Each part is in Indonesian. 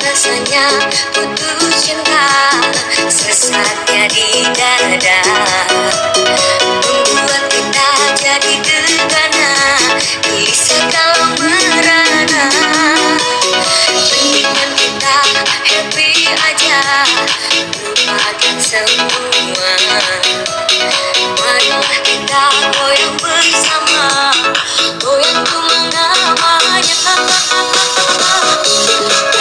Rasanya putus cinta sesatnya di dada, membuat kita jadi tergana di segala merana. Mendingan kita happy aja, lupakan semua. Marilah kita goyang bersama, goyang kemana-mana.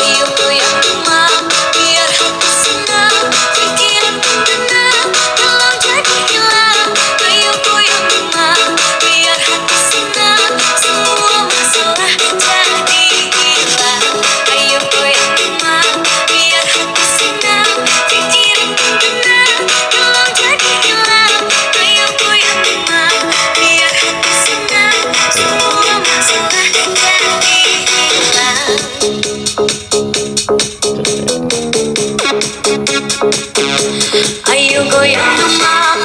Ayo goyang rumah, biar hati senang, pikiran pun tenang, kalau jadi hilang. Ayo goyang rumah, biar hati senang, semua masalah jadi hilang. Ayo goyang rumah, biar hati senang, pikiran pun tenang, kalau jadi hilang. Ayo goyang rumah, biar hati senang, semua masalah jadi hilang. Ayo goyang rumah,